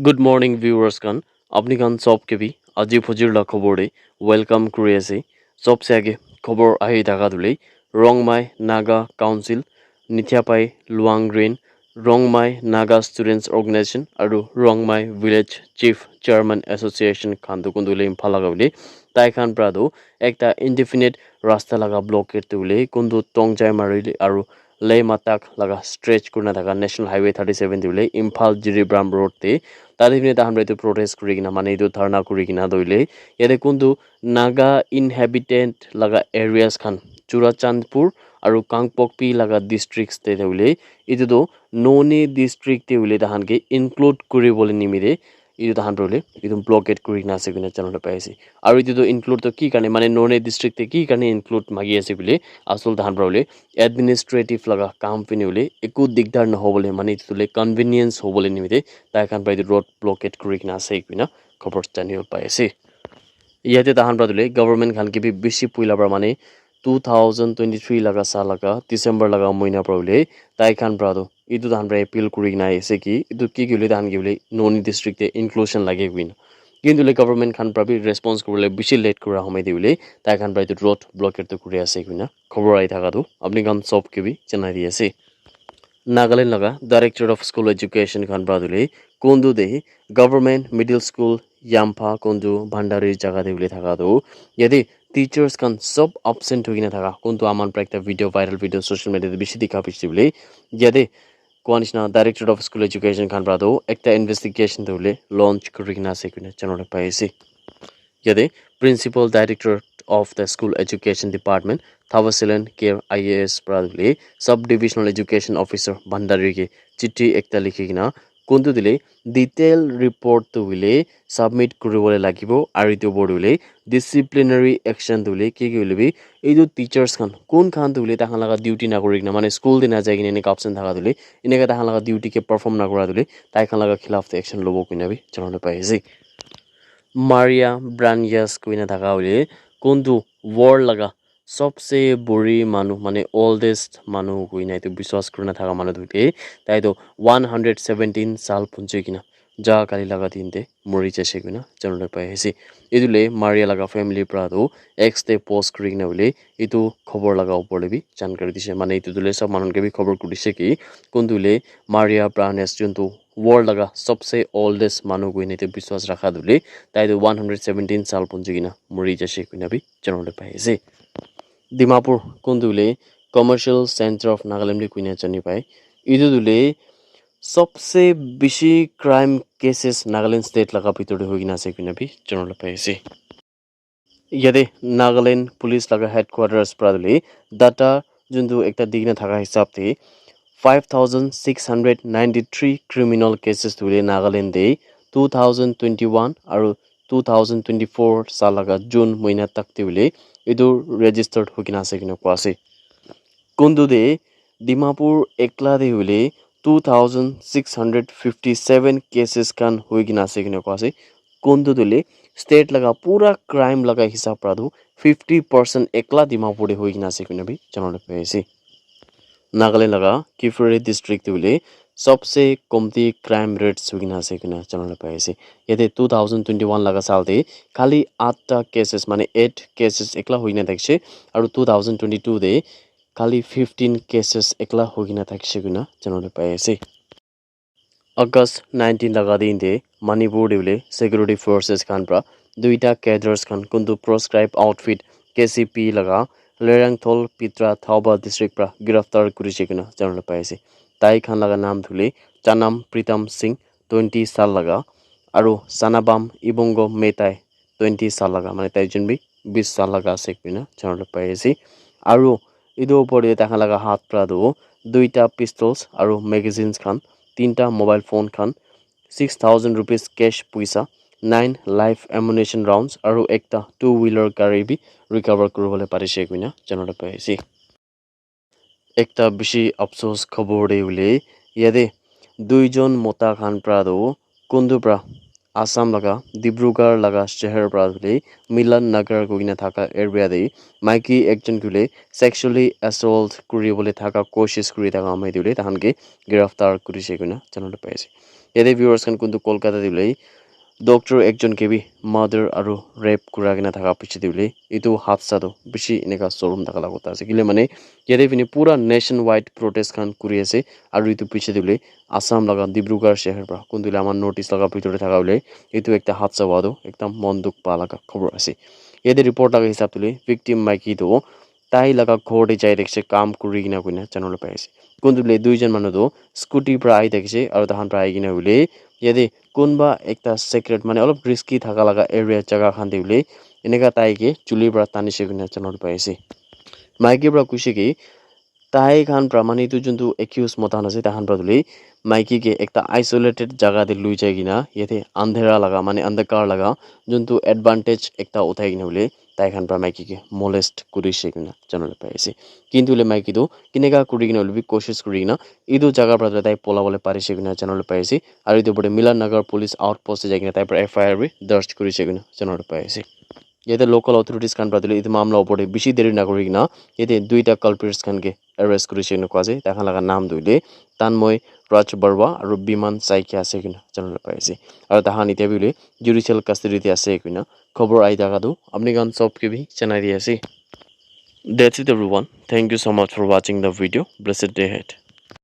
Good morning viewers kan আপনি kan সব কেবি আজি ফজির লা খবরে ওয়েলকাম করে আছে সবসে আগে খবর আহি থাকা দুলেই Rongmai Naga council নিথিয়াপাই লুয়াং green Rongmai Naga students organisation আর Rongmai village chief chairman association খান দুকুন্দুলে ইম্ফাল লাগাবলে তাই খান প্রাদো একটা ইনডিফিনিট রাস্তা লাগা ব্লকের তুলে কুন্দু টংজাই মারিলে আর লে মাতাক লাগা স্ট্রেচ করনা থাকা ন্যাশনাল হাইওয়ে 37 দিলে ইম্ফাল জিরিব্রাম রোড তে তাদের তাহারা এই প্রোটেস্ট করি কিনা মানে এই ধারণা করি কিনা দইলে ইয়াতে কিন্তু নাগা ইনহ্যাবিটেন্ট লাগা এরিয়াস খান চুরাচাঁদপুর আর কাংপকপি লাগা ডিস্ট্রিক্টস তে হইলে এইটো ননি ডিস্ট্রিক্ট হইলে তাহানকে ইনক্লুড কৰিবলৈ নিমিৰে এইটো তাহান ৰলে এইটো ব্লকেট কৰি কিনা আছে কিনা জানিবলৈ পাই আছে আৰু এইটো ইনক্লুড তো কি কাৰণে মানে ননি ডিস্ট্ৰিক্টে কি কাৰণে ইনক্লুড মাগি আছে বুলি আসল তাহান ৰলে এডমিনিষ্ট্ৰেটিভ লাগা কাম পিনি হলে একো দিগদাৰ নহবলৈ মানে এইটোলে কনভিনিয়েন্স হ'বলৈ নিমিৰে তাই খান পাই ৰোড ব্লকেট কৰি কিনা আছে কিনা খবৰ জানিব পাই আছে ইয়াতে তাহান পাদুলে গভৰ্নমেন্ট খান কি বেশি পুইলা পৰা মানে 2023 laga sa laga December laga moina problem tai khan brado itu dan bra appeal kuri na ase ki itu ki gule dan gule noni district e inclusion lage win কিন্তু le government khan prabi response korle bishi late kura homai diule tai khan bra itu road blocker to kuri ase kina khobor ai thaka tu apni kan sob ke bi janai di ase Nagaland laga director of school education khan bradule kondu de government middle school Yampha kondu bhandari jaga de ule thaka tu yadi teachers kan sob absent hoina thaka kontu aman pra ekta video viral video social media te beshi dikha pisibule yade কোয়ানিশনা director of school education খান ব্রাদো একটা investigation দউলে launch করিনা সেকুনা channel পাইছি ইয়াদে principal director of the school education department থাওয়াসিলেন care IAS ব্রাদলে sub divisional education officer ভান্ডারিকে চিঠি একটা লিখি কিনা কোনটো দিলে detail report তুলে সাবমিট কৰিবলৈ লাগিব আৰু ইটো বৰ্ডলে ডিসিপ্লিনারি অ্যাকশন তুলে কি হইলবি এই যে টিচার্স খান কোন খান তুলে তাহান লাগা ডিউটি না করি না মানে স্কুল দিনা যায় কিনে এনেকা অপশন থাকা তুলে এনেকা তাহান লাগা ডিউটি কে পারফর্ম না করা তুলে তাই খান লাগা খিলাফ অ্যাকশন লব কিনাবি জানানো পাইছি মারিয়া ব্রানিয়াস কুইনা থাকা হইলে কোনটো ওয়ার্ল্ড লাগা सबसे बुरी मानु माने ओल्डेस्ट मानु कुइना itu বিশ্বাস করে না থাকা মানুষ দুইতে তাই তো 117 সাল পুঞ্জে কিনা যা কালি লাগা দিনতে মরি যাচ্ছে কিনা জানতে পাইছি ইদুলে মারিয়া লাগা ফ্যামিলি প্রাদো এক্স তে পোস্ট করি না বলে ইতু খবর লাগা উপরে বি জানকারি দিছে মানে ইতু দুলে সব মানুষকে বি খবর করিছে কি কোন দুলে মারিয়া ব্রানেস জন্তু ওয়ার্ল্ড লাগা सबसे ओल्डेस्ट मानु कुइना itu বিশ্বাস রাখা দুলে তাই তো 117 সাল পুঞ্জে কিনা মরি যাচ্ছে কিনা বি জানতে পাইছি Dimapur কোনদুলে commercial centre of Nagaland কুইনা জানি পায় ইদুলে सबसे বেশি ক্রাইম কেসেস নাগাল্যান্ড স্টেট লাগা ভিতরে হই কিনা আছে কিনা বি জানতে পাইছি ইয়াদে নাগাল্যান্ড পুলিশ লাগা হেডকোয়ার্টার্স প্রাদলে ডাটা জন্তু একটা দিগনা থাকা হিসাবতে 5693 ক্রিমিনাল কেসেস তুলে নাগাল্যান্ডে 2021 আর 2024 সাল লাগা জুন মহিনা তাকতে হলে ಇದು রেজিস্টার্ড হই কিনা আছে কিনা কোয়াছে কোনদুদে ডিমাপুর একলাদে হইলে 2657 কেসেস কান হই কিনা আছে কিনা কোয়াছে কোনদুদলে স্টেট লাগা পুরা ক্রাইম লাগা হিসাব প্রাদু 50% একলা ডিমাপুরে হই কিনা আছে কিনা বি জানাতে পাইছি नागालैंड लगा किफरे डिस्ट्रिक्ट हইলে सबसे कमती क्राइम रेट्स हुइना আছে কিনা জানতে পাইছে ইয়াতে 2021 লাগা সালতে খালি 8টা কেসেস মানে 8 কেসেস একলা হইনা থাকছে আর 2022 দে খালি 15 কেসেস একলা হইনা থাকছে কিনা জানতে পাইছে আগস্ট 19 লাগা দিনতে মণিপুর দিলে সিকিউরিটি ফোর্সেস খান প্রা দুইটা ক্যাডার্স খান কিন্তু প্রেসক্রাইব আউটফিট কেসিপি লাগা লেরাংথল পিত্রা থাওবা ডিস্ট্রিক্ট প্রা गिरफ्तार করেছে কিনা জানতে পাইছে তাই খান লাগা নাম ধুলে চানাম প্রীতম সিং 20 সাল লাগা আর সানাবাম ইবঙ্গ মেটাই 20 সাল লাগা মানে তাইজন বি 20 সাল লাগা আছে কিনা জানতে পাইছে আর ইদো উপরে দেখা লাগা হাত প্রাদো দুইটা পিস্তলস আর ম্যাগাজিনস খান তিনটা মোবাইল ফোন খান 6000 rupees ক্যাশ পয়সা 9 লাইফ অ্যামুনেশন রাউন্ডস আর একটা 2 হুইলার গাড়ি বি রিকভার করবলে পারিছে কিনা জানতে পাইছি একটা বেশি আফসোস খবর দেউলে ইয়াদে দুইজন মোতা খান প্রাদো কুন্দুপ্রা আসাম লাগা ডিব্রুগড় লাগা শহর প্রাদলে মিলন নগর গুইনা থাকা এরিয়াতে মাইকি একজন গুলে সেক্সুয়ালি অ্যাসল্ট করি বলে থাকা কোশিশ করি থাকা আমাই দিলে তাহানকে গ্রেফতার করিছে কিনা জানতে পাইছে ইয়াতে ভিউয়ার্স খান কিন্তু কলকাতা দিলেই ডক্টৰ একজনকে বি মাৰ্ডাৰ আৰু ৰেপ কৰা কিনা থকা পিছে দিলে এইটো হাদসাটো বেছি এনেকা চৰম থকা লাগত আছে কিলে মানে ইয়াতে পিনে পুৰা নেশ্যন ৱাইড প্ৰটেষ্ট খান কৰি আছে আৰু এইটো পিছে দিলে আসাম লগা ডিব্ৰুগড় চহৰ পৰা কোনদিলে আমাৰ নৰ্থ ইষ্ট লগা ভিতৰতে থকা বোলে এইটো একটা হাদসা হোৱাটো একদম মন দুখ পা লগা খবৰ আছে ইয়াতে ৰিপৰ্ট লগা হিচাপ দিলে ভিক্টিম মাইকীটো তাই লগা ঘৰতে যাই দেখিছে কাম কৰি কিনা কিনা জানিবলৈ পাই আছে কোনদিলে দুইজন মানুহটো স্কুটিৰ পৰা আহি দেখিছে আৰু তাহান পৰা আহি কিনা বোলে ইয়াতে কোনবা একটা সিক্ৰেট মানে অলপ ৰিস্কি থাকা লাগা এৰিয়া জায়গা খান দিলে এনেকা তাইকে চুলিৰ পৰা টানিছে কিনা জানিবলৈ পাইছে মাইকীৰ পৰা কৈছে কি তাই খান প্ৰামাণিত যোনটো একিউজ মতান আছে তাহান পৰা তুলি মাইকীকে একটা আইসোলেটেড জায়গাতে লৈ যাই কিনা ইয়াতে আন্ধেৰা লাগা মানে অন্ধকাৰ লাগা যোনটো এডভান্টেজ একটা উঠাই কিনা বোলে তাই খান পৰা মাইকীকে মলেষ্ট কৰিছে কিনা জানিবলৈ পাইছে কিন্তু মাইকীটো কেনেকা কৰি কিনা অলপ কোচিছ কৰি কিনা এইটো জায়গাৰ পৰা তাই পলাবলৈ পাৰিছে কিনা জানিবলৈ পাইছে আৰু এইটো ওপৰতে মিলান নগৰ পুলিচ আউটপোষ্টে যাই কিনা তাই পৰা এফআইআৰ দৰ্জ কৰিছে কিনা জানিবলৈ পাইছে ইয়াতে লোকাল অথৰিটিজ খান পৰা দিলে এইটো মামলা ওপৰতে বেছি দেৰি নকৰি কিনা ইয়াতে দুইটা কালপ্ৰিটছ খানকে এৰেষ্ট কৰিছে কিনা কোৱা যায় তাহান লগা নাম দিলে তানময় ৰাজ বৰুৱা আৰু বিমান চাইকিয়া আছে কিনা জানিবলৈ পাইছে আৰু তাহান এতিয়া বোলে জুডিচিয়েল কাষ্টডিতে আছে কিনা খবৰ আহি থাকাটো আপুনি গান চবকে ভি জনাই দি আছে That's it everyone. Thank you so much for watching the video. Blessed day ahead.